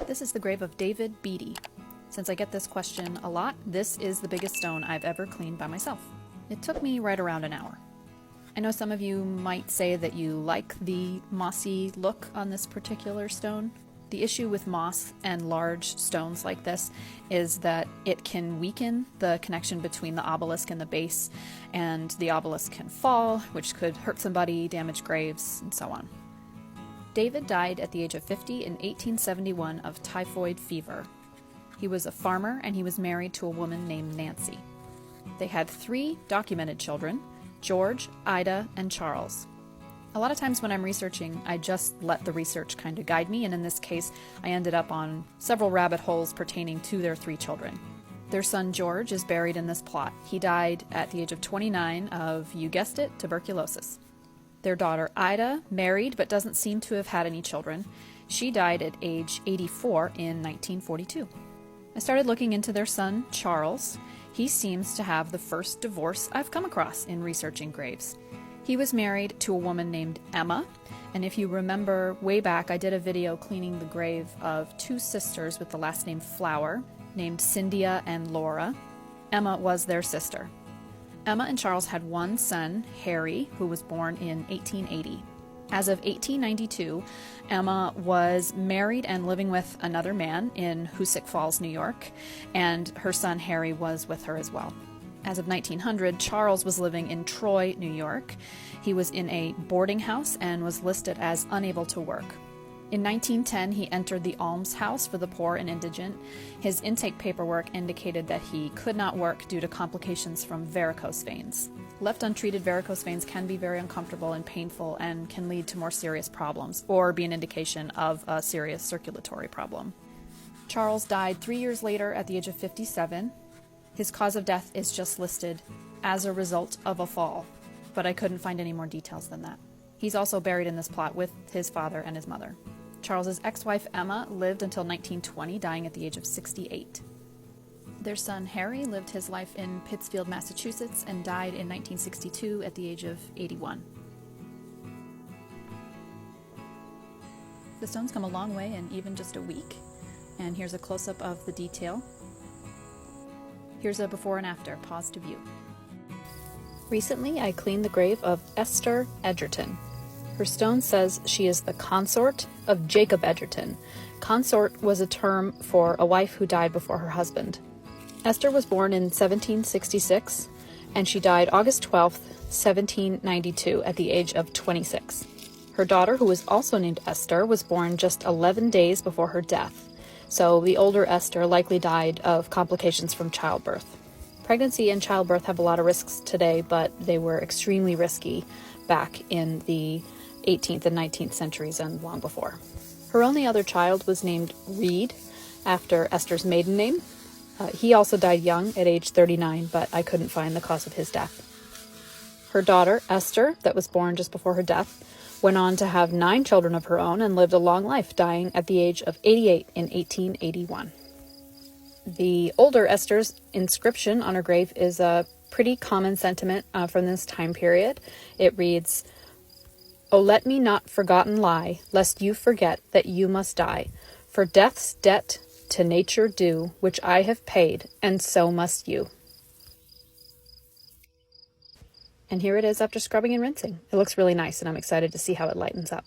This is the grave of David Beatty. Since I get this question a lot, this is the biggest stone I've ever cleaned by myself. It took me right around an hour. I know some of you might say that you like the mossy look on this particular stone. The issue with moss and large stones like this is that it can weaken the connection between the obelisk and the base, and the obelisk can fall, which could hurt somebody, damage graves, and so on. David died at the age of 50 in 1871 of typhoid fever. He was a farmer and he was married to a woman named Nancy. They had 3 documented children, George, Ida, and Charles. A lot of times when I'm researching, I just let the research kind of guide me, and in this case, I ended up on several rabbit holes pertaining to their 3 children. Their son George is buried in this plot. He died at the age of 29 of, you guessed it, tuberculosis. Their daughter Ida married but doesn't seem to have had any children. She died at age 84 in 1942. I started looking into their son Charles. He seems to have the first divorce I've come across in researching graves. He was married to a woman named Emma, and if you remember way back, I did a video cleaning the grave of 2 sisters with the last name Flower, named Cynthia and Laura. Emma was their sister. Emma and Charles had one son, Harry, who was born in 1880. As of 1892, Emma was married and living with another man in Hoosick Falls, New York, and her son Harry was with her as well. As of 1900, Charles was living in Troy, New York. He was in a boarding house and was listed as unable to work. In 1910, he entered the almshouse for the poor and indigent. His intake paperwork indicated that he could not work due to complications from varicose veins. Left untreated, varicose veins can be very uncomfortable and painful and can lead to more serious problems or be an indication of a serious circulatory problem. Charles died 3 years later at the age of 57. His cause of death is just listed as a result of a fall, but I couldn't find any more details than that. He's also buried in this plot with his father and his mother. Charles's ex-wife Emma lived until 1920, dying at the age of 68. Their son Harry lived his life in Pittsfield, Massachusetts, and died in 1962 at the age of 81. The stones come a long way in even just a week, and here's a close-up of the detail. Here's a before and after. Pause to view. Recently, I cleaned the grave of Esther Edgerton. Her stone says she is the consort of Jacob Edgerton. Consort was a term for a wife who died before her husband. Esther was born in 1766, and she died August 12, 1792, at the age of 26. Her daughter, who was also named Esther, was born just 11 days before her death, so the older Esther likely died of complications from childbirth. Pregnancy and childbirth have a lot of risks today, but they were extremely risky back in the 18th and 19th centuries and long before. Her only other child was named Reed, after Esther's maiden name. He also died young at age 39, but I couldn't find the cause of his death. Her daughter, Esther, that was born just before her death, went on to have 9 children of her own and lived a long life, dying at the age of 88 in 1881. The older Esther's inscription on her grave is a pretty common sentiment from this time period. It reads, "O let me not forgotten lie, lest you forget that you must die. For death's debt to nature due, which I have paid, and so must you." And here it is after scrubbing and rinsing. It looks really nice, and I'm excited to see how it lightens up.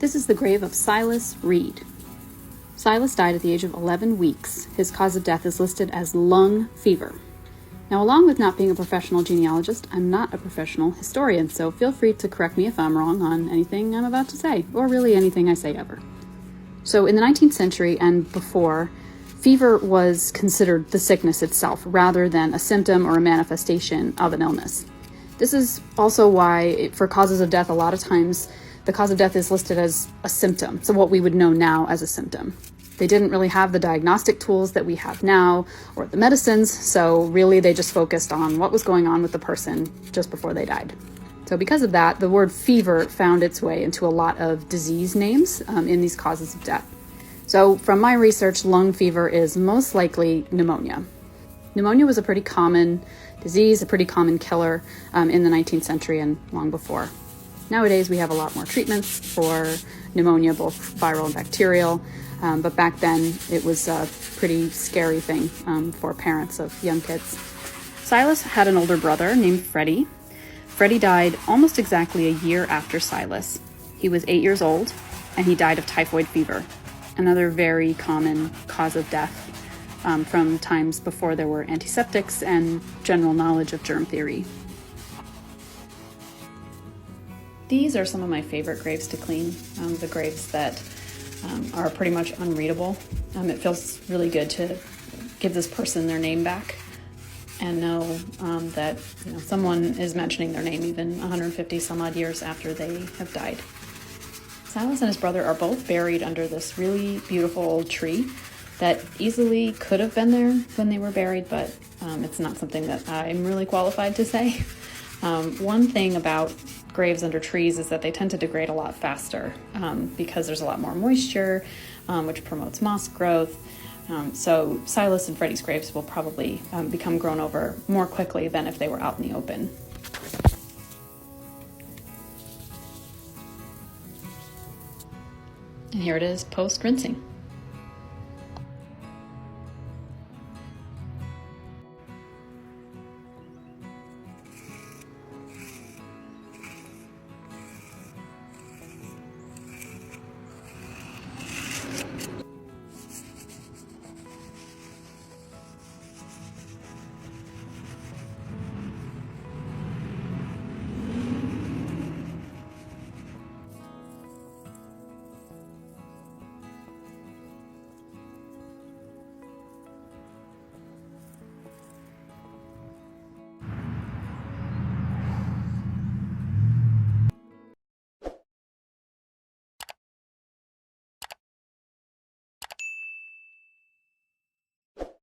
This is the grave of Silas Reed. Silas died at the age of 11 weeks. His cause of death is listed as lung fever. Now, along with not being a professional genealogist, I'm not a professional historian, so feel free to correct me if I'm wrong on anything I'm about to say, or really anything I say ever. So in the 19th century and before, fever was considered the sickness itself, rather than a symptom or a manifestation of an illness. This is also why, for causes of death, a lot of times the cause of death is listed as a symptom, so what we would know now as a symptom. They didn't really have the diagnostic tools that we have now, or the medicines, so really they just focused on what was going on with the person just before they died. So because of that, the word fever found its way into a lot of disease names in these causes of death. So from my research, lung fever is most likely pneumonia. Pneumonia was a pretty common disease, a pretty common killer in the 19th century and long before. Nowadays, we have a lot more treatments for pneumonia, both viral and bacterial, but back then it was a pretty scary thing for parents of young kids. Silas had an older brother named Freddie. Freddie died almost exactly a year after Silas. He was 8 years old, and he died of typhoid fever, another very common cause of death from times before there were antiseptics and general knowledge of germ theory. These are some of my favorite graves to clean, the graves that are pretty much unreadable. It feels really good to give this person their name back and know that someone is mentioning their name even 150 some odd years after they have died. Silas and his brother are both buried under this really beautiful old tree that easily could have been there when they were buried, but it's not something that I'm really qualified to say. One thing about graves under trees is that they tend to degrade a lot faster because there's a lot more moisture, which promotes moss growth. So Silas and Freddie's graves will probably become grown over more quickly than if they were out in the open. And here it is post-rinsing.